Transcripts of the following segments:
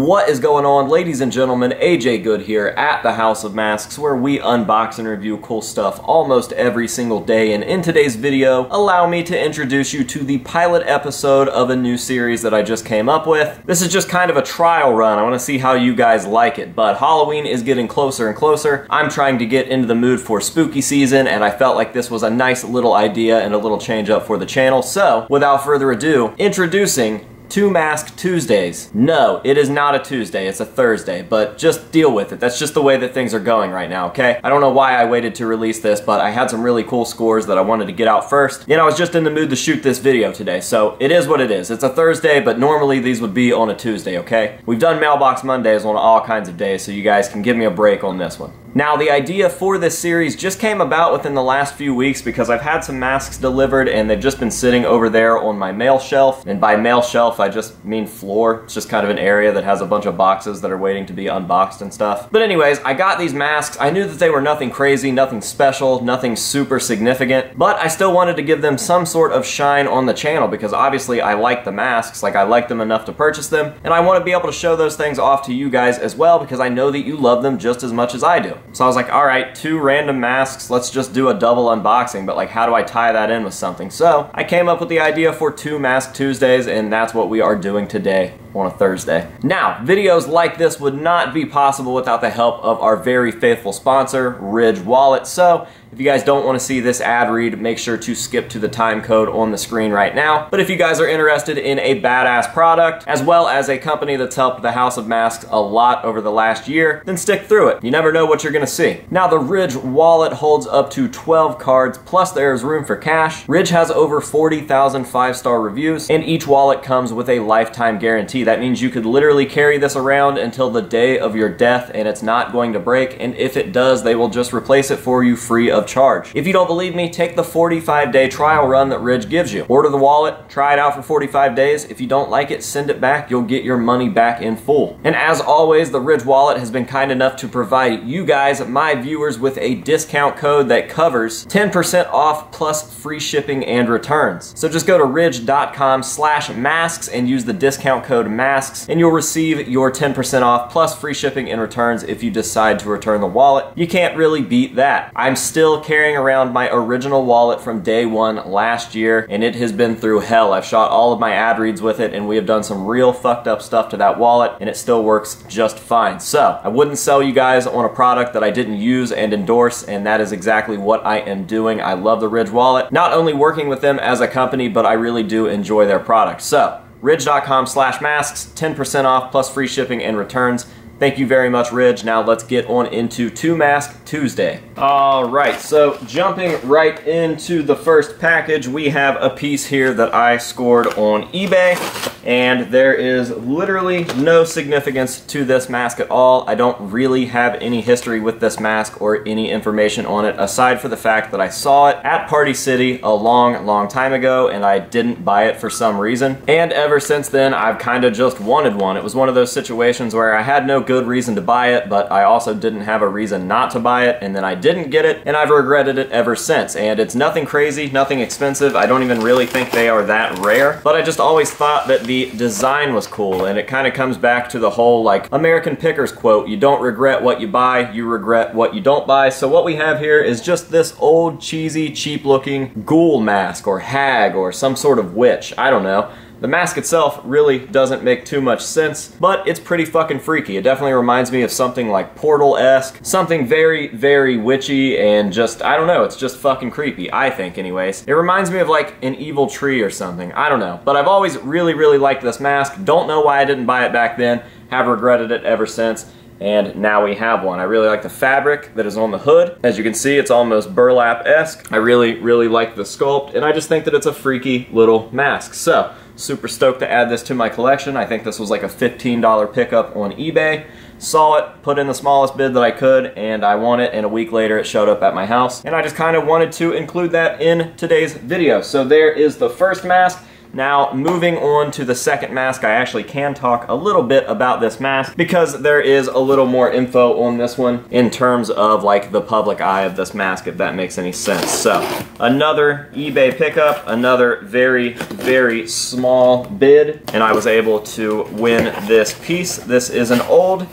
What is going on, ladies and gentlemen? AJ Good here at the House of Masks, where we unbox and review cool stuff almost every single day. And in today's video, allow me to introduce you to the pilot episode of a new series that I just came up with. This is just kind of a trial run. I want to see how you guys like it, but Halloween is getting closer and closer. I'm trying to get into the mood for spooky season, and I felt like this was a nice little idea and a little change up for the channel. So, without further ado, introducing Two Mask Tuesdays. No, it is not a Tuesday, it's a Thursday, but just deal with it. That's just the way that things are going right now, okay? I don't know why I waited to release this, but I had some really cool scores that I wanted to get out first. And I was just in the mood to shoot this video today, so it is what it is. It's a Thursday, but normally these would be on a Tuesday, okay? We've done Mailbox Mondays on all kinds of days, so you guys can give me a break on this one. Now, the idea for this series just came about within the last few weeks because I've had some masks delivered and they've just been sitting over there on my mail shelf. And by mail shelf, I just mean floor. It's just kind of an area that has a bunch of boxes that are waiting to be unboxed and stuff. But anyways, I got these masks. I knew that they were nothing crazy, nothing special, nothing super significant, but I still wanted to give them some sort of shine on the channel because obviously I like the masks, like I like them enough to purchase them, and I want to be able to show those things off to you guys as well because I know that you love them just as much as I do. So I was like, alright, two random masks, let's just do a double unboxing, but like how do I tie that in with something? So I came up with the idea for Two Mask Tuesdays, and that's what we are doing today on a Thursday. Now, videos like this would not be possible without the help of our very faithful sponsor, Ridge Wallet. So if you guys don't want to see this ad read, make sure to skip to the time code on the screen right now. But if you guys are interested in a badass product, as well as a company that's helped the House of Masks a lot over the last year, then stick through it. You never know what you're gonna see. Now, the Ridge Wallet holds up to 12 cards, plus there is room for cash. Ridge has over 40,000 5-star reviews, and each wallet comes with a lifetime guarantee. That means you could literally carry this around until the day of your death, and it's not going to break, and if it does, they will just replace it for you free of charge. If you don't believe me, take the 45-day trial run that Ridge gives you. Order the wallet, try it out for 45 days. If you don't like it, send it back. You'll get your money back in full. And as always, the Ridge Wallet has been kind enough to provide you guys, my viewers, with a discount code that covers 10% off plus free shipping and returns. So just go to ridge.com/masks and use the discount code MASKS, and you'll receive your 10% off plus free shipping and returns if you decide to return the wallet. You can't really beat that. I'm still carrying around my original wallet from day one last year, and it has been through hell. I've shot all of my ad reads with it, and we have done some real fucked up stuff to that wallet, and it still works just fine. So I wouldn't sell you guys on a product that I didn't use and endorse, and that is exactly what I am doing. I love the Ridge Wallet, not only working with them as a company, but I really do enjoy their product. So ridge.com/masks, 10% off plus free shipping and returns. Thank you very much, Ridge. Now let's get on into Two Mask Tuesday. Alright, so jumping right into the first package, we have a piece here that I scored on eBay, and there is literally no significance to this mask at all. I don't really have any history with this mask or any information on it, aside for the fact that I saw it at Party City a long time ago, and I didn't buy it for some reason. And ever since then, I've kind of just wanted one. It was one of those situations where I had no good reason to buy it, but I also didn't have a reason not to buy it, and then I didn't get it, and I've regretted it ever since. And it's nothing crazy, nothing expensive. I don't even really think they are that rare, but I just always thought that the design was cool, and it kind of comes back to the whole like American Pickers quote, you don't regret what you buy, you regret what you don't buy. So what we have here is just this old cheesy cheap looking ghoul mask or hag or some sort of witch, I don't know. The mask itself really doesn't make too much sense, but it's pretty fucking freaky. It definitely reminds me of something like Portal-esque, something very witchy, and just, I don't know, it's just fucking creepy, I think anyways. It reminds me of like an evil tree or something, I don't know. But I've always really liked this mask. Don't know why I didn't buy it back then, have regretted it ever since. And now we have one. I really like the fabric that is on the hood. As you can see, it's almost burlap-esque. I really like the sculpt, and I just think that it's a freaky little mask. So, super stoked to add this to my collection. I think this was like a $15 pickup on eBay. Saw it, put in the smallest bid that I could, and I won it, and a week later it showed up at my house. And I just kind of wanted to include that in today's video. So there is the first mask. Now, moving on to the second mask, I actually can talk a little bit about this mask because there is a little more info on this one in terms of like the public eye of this mask, if that makes any sense. So, another eBay pickup, another very, very small bid, and I was able to win this piece. This is an old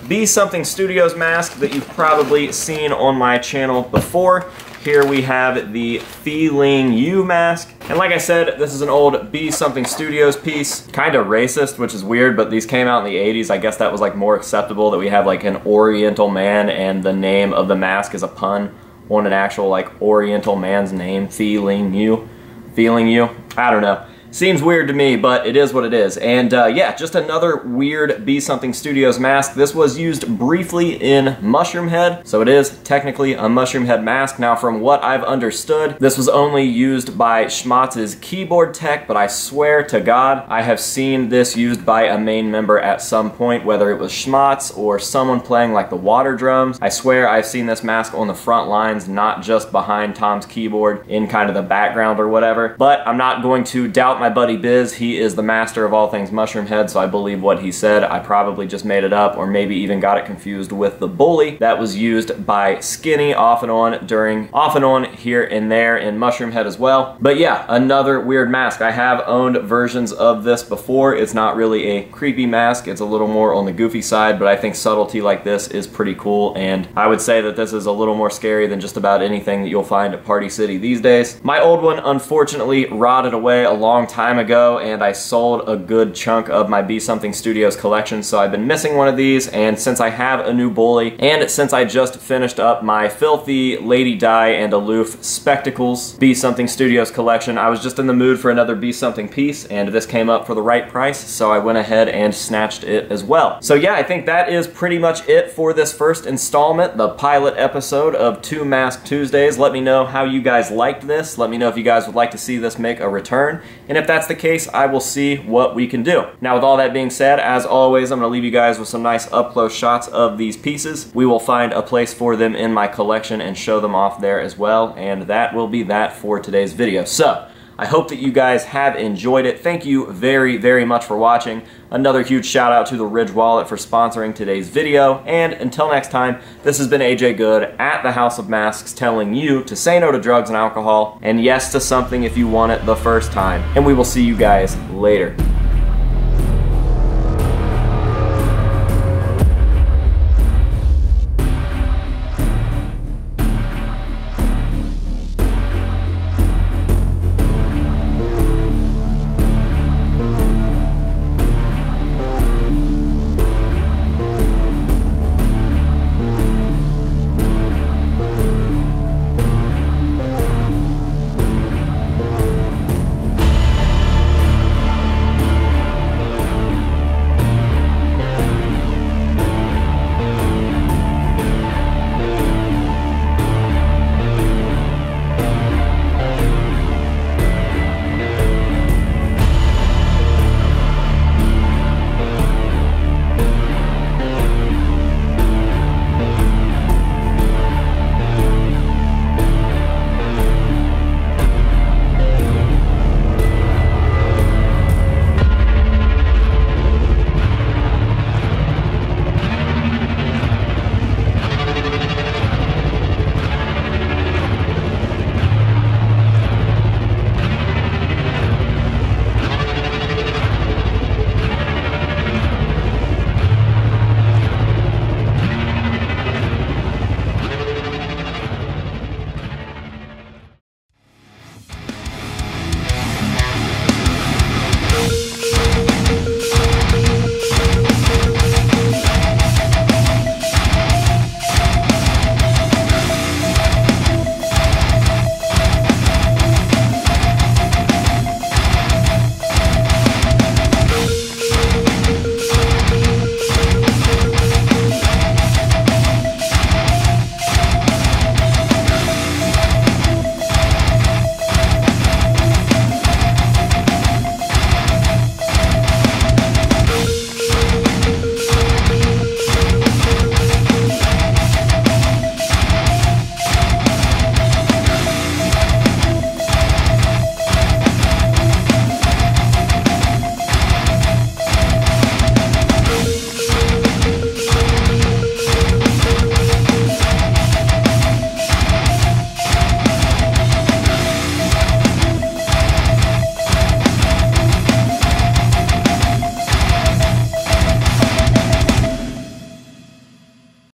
Be Something Studios mask that you've probably seen on my channel before. Here we have the Feeling You mask. And like I said, this is an old Be Something Studios piece. Kind of racist, which is weird, but these came out in the 80s. I guess that was like more acceptable that we have like an Oriental man and the name of the mask is a pun on an actual like Oriental man's name. Feeling You. Feeling You. I don't know. Seems weird to me, but it is what it is. And yeah, just another weird Be Something Studios mask. This was used briefly in Mushroom Head, so it is technically a Mushroom Head mask. Now, from what I've understood, this was only used by Schmatz's keyboard tech, but I swear to God, I have seen this used by a main member at some point, whether it was Schmatz or someone playing like the water drums. I swear I've seen this mask on the front lines, not just behind Tom's keyboard in kind of the background or whatever. But I'm not going to doubt my buddy Biz. He is the master of all things Mushroom Head, so I believe what he said. I probably just made it up or maybe even got it confused with the bully that was used by Skinny off and on here and there in Mushroom Head as well. But yeah, another weird mask. I have owned versions of this before. It's not really a creepy mask. It's a little more on the goofy side, but I think subtlety like this is pretty cool, and I would say that this is a little more scary than just about anything that you'll find at Party City these days. My old one unfortunately rotted away a long time ago, and I sold a good chunk of my Be Something Studios collection, so I've been missing one of these. And since I have a new bully, and since I just finished up my filthy Lady Di and Aloof Spectacles Be Something Studios collection, I was just in the mood for another Be Something piece, and this came up for the right price, so I went ahead and snatched it as well. So yeah, I think that is pretty much it for this first installment, the pilot episode of Two Mask Tuesdays. Let me know how you guys liked this. Let me know if you guys would like to see this make a return, and if that's the case, I will see what we can do. Now, with all that being said, as always, I'm going to leave you guys with some nice up-close shots of these pieces. We will find a place for them in my collection and show them off there as well, and that will be that for today's video. So, I hope that you guys have enjoyed it. Thank you very, very much for watching. Another huge shout out to the Ridge Wallet for sponsoring today's video. And until next time, this has been AJ Good at the House of Masks telling you to say no to drugs and alcohol and yes to something if you want it the first time. And we will see you guys later.